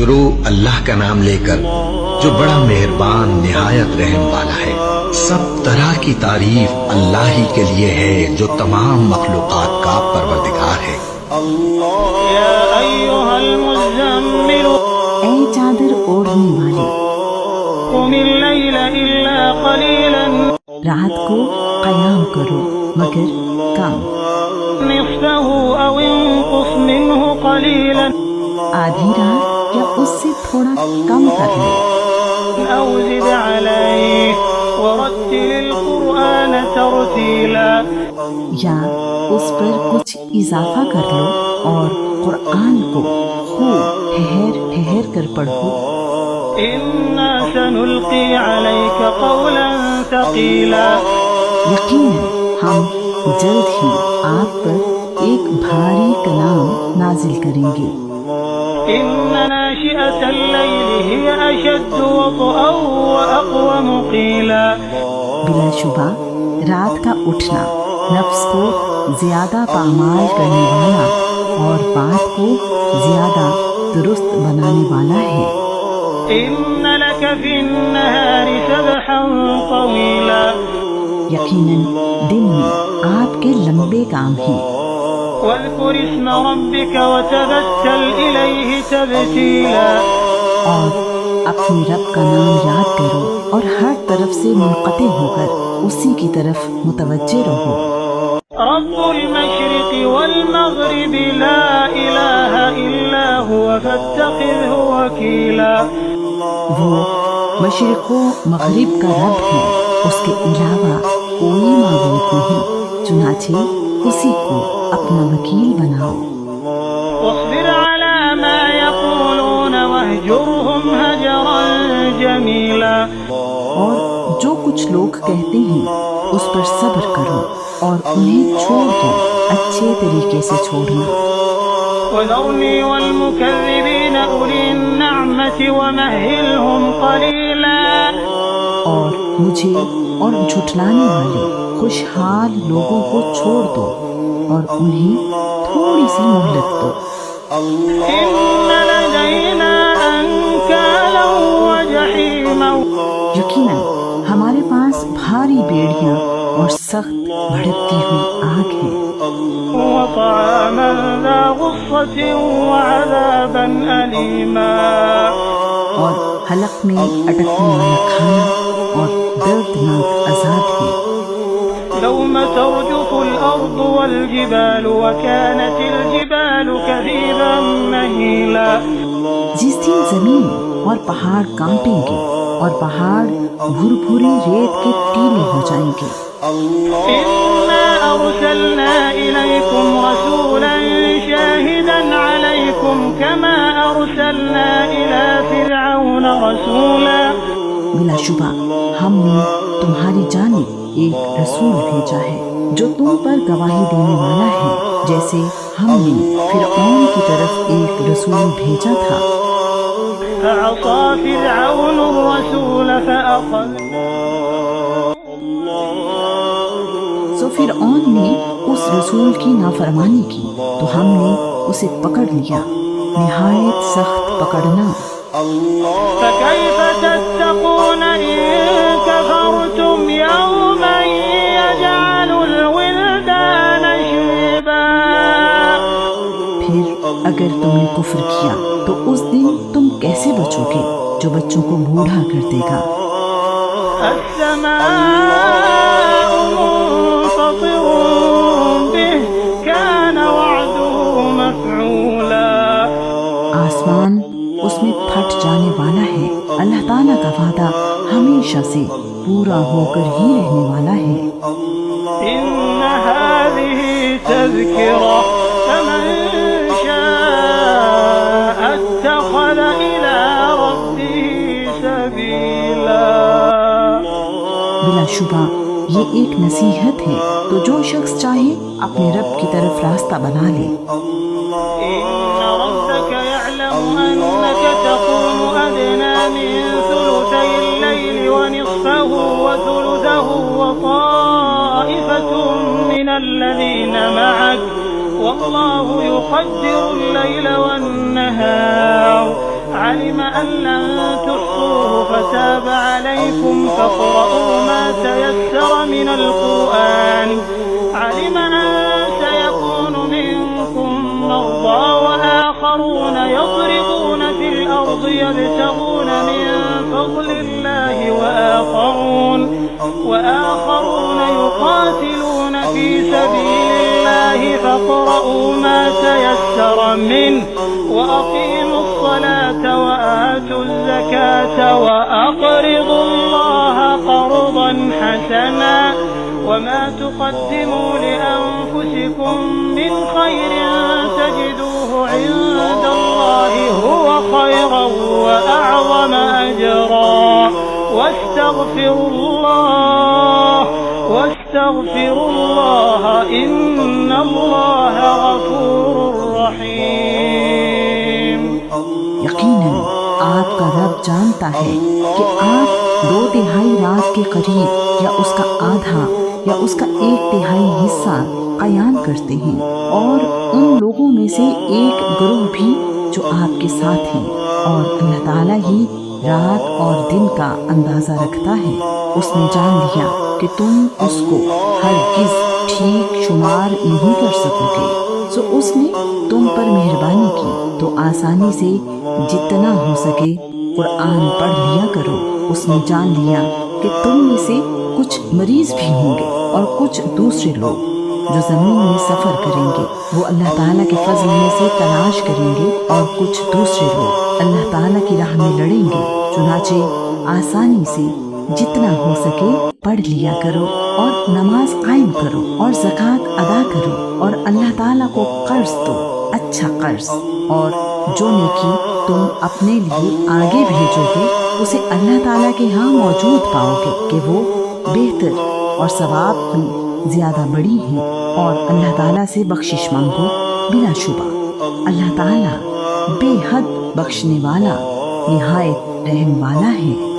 شروع اللہ کا نام لے کر جو بڑا مہربان نہایت رحم والا ہے۔ سب طرح کی تعریف اللہ ہی کے لیے ہے جو تمام مخلوقات کا پروردگار ہے۔ یا ایھا المزمل، اے چادر اوڑھنے والے، قم اللیل الا قلیلا، رات کو قیام کرو مگر کم، نصفہ او انقص منہ قلیلا، آدھی رات یا اس سے تھوڑا کم کر لو، او زد علیہ ورتل القرآن ترتیلا، یا اس پر کچھ اضافہ کر لو اور قرآن کو خوب ٹھہر ٹھہر کر پڑھو۔ انا سنلقی علیک قولا ثقیلا، یقیناً ہم جلد ہی آپ پر ایک بھاری کلام نازل کریں گے۔ ان ناشئة اللیل ہی اشد وطئا واقوم قیلا، بلا شبہ رات کا اٹھنا نفس کو زیادہ پامال کرنے والا اور بات کو زیادہ درست بنانے والا ہے۔ ان لک فی النہار سبحا طویلا، یقیناً دن میں آپ کے لمبے کام ہیں، واذکر اسم ربک وتبتل الیہ تبتیلا، اور اپنے رب کا نام یاد کرو اور ہر طرف سے منقطع ہو کر اسی کی طرف متوجہ رہو۔ رب المشرق والمغرب لا الہ الا هو فاتخذہ وکیلا، وہ مشرق و مغرب کا رب ہے، اس کے علاوہ کوئی معبود نہیں، چنانچہ اسی کو اپنا وکیل بناؤ۔ واصبر على ما يقولون واهجرهم هجرا جمیلا، اور جو کچھ لوگ کہتے ہیں اس پر صبر کرو اور انہیں چھوڑ دو، اچھے طریقے سے چھوڑنا۔ وذرنی والمکذبین اولی النعمة ومہلهم قلیلا، اور مجھے اور جھٹلانے والے خوشحال لوگوں کو چھوڑ دو اور انہیں تھوڑی سی مہلت دو۔ ان لدینا انکالا وجحیما، یقیناً ہمارے پاس بھاری بیڑیاں اور سخت بھڑکتی ہوئی آگ ہے، وطعاما ذا غصة وعذابا أليما، اور حلق میں اٹکنے والا کھانا اور دردناک عذاب ہے۔ يوم ترجف الأرض والجبال وكانت الجبال كثيبا مهيلا، جس دن زمین اور پہاڑ کانپیں گے اور پہاڑ بھری ریت کے ٹیلے ہو جائیں گے۔ إنا أرسلنا إليكم رسولا شاهدا عليكم كما أرسلنا إلى فرعون رسولا، بلا شبہ ہم نے تمہاری جانب ایک رسول بھیجا ہے جو تم پر گواہی دینے والا ہے، جیسے ہم نے فرعون کی طرف ایک رسول بھیجا تھا۔ فعصى فرعون الرسول فأخذناه سو فرعون نے اس رسول کی نافرمانی کی تو ہم نے اسے پکڑ لیا، نہایت سخت پکڑنا۔ فكيف تتقون إن كفرتم يوما يجعل الولدان شيبا، پھر اگر تم نے کفر کیا تو اس دن تم کیسے بچو گے جو بچوں کو بوڑھا کر دے گا۔ السماء منفطر به كان وعده مفعولا، آسمان اس میں پھٹ جانے والا ہے، اللہ تعالیٰ کا وعدہ ہمیشہ سے پورا ہو کر ہی رہنے والا ہے۔ إن هذه تذكرة فمن شاء اتخذ إلى ربه سبيلا، بلا شبہ یہ ایک نصیحت ہے تو جو شخص چاہے اپنے رب کی طرف راستہ بنا لے۔ إن ربك يعلم أنك تقوم أدنى من ثلثي الليل ونصفه وثلثه وطائفة من الذين معك والله يقدر الليل والنهار أنفسكم فاقرؤوا ما تيسر من القرآن علم أن سيكون منكم مرضى وآخرون يضربون في الأرض يبتغون من فضل الله وآخرون يقاتلون في سبيل الله فاقرؤوا ما تيسر منه وأقيموا الصلاة وآتوا الزكاة وأقرضوا الله قرضا حسنا وما تقدموا لأنفسكم من خير تجدوه عند الله هو خيرا وأعظم أجرا واستغفروا الله إن الله غفور رحيم. یقیناً آپ کا رب جانتا ہے کہ آپ 2/3 رات کے قریب یا اس کا آدھا یا اس کا 1/3 حصہ قیام کرتے ہیں، اور ان لوگوں میں سے ایک گروہ بھی جو آپ کے ساتھ ہیں، اور اللہ تعالیٰ ہی رات اور دن کا اندازہ رکھتا ہے. اس نے جان لیا کہ تم اس کو ہرگز ٹھیک شمار نہیں کر سکو گے، سو اس نے تم پر مہربانی کی تو آسانی سے جتنا ہو سکے قرآن پڑھ لیا کرو. اس نے جان لیا کہ تم میں سے کچھ مریض بھی ہوں گے اور کچھ دوسرے لوگ جو زمین میں سفر کریں گے وہ اللہ تعالیٰ کے فضل میں سے تلاش کریں گے، اور کچھ دوسرے لوگ اللہ تعالیٰ کی راہ میں لڑیں گے. چنانچہ آسانی سے جتنا ہو سکے پڑھ لیا کرو اور نماز قائم کرو اور زکوٰۃ ادا کرو اور اللہ تعالیٰ کو قرض دو، اچھا قرض، اور جو نیکی تم اپنے لیے آگے بھیجو گے اسے اللہ تعالیٰ کے ہاں موجود پاؤ گے کہ وہ بہتر اور ثواب میں زیادہ بڑی ہیں، اور اللہ تعالیٰ سے بخشش مانگو. بلا شبہ اللہ تعالیٰ بے حد بخشنے والا، نہایت رحم والا ہے.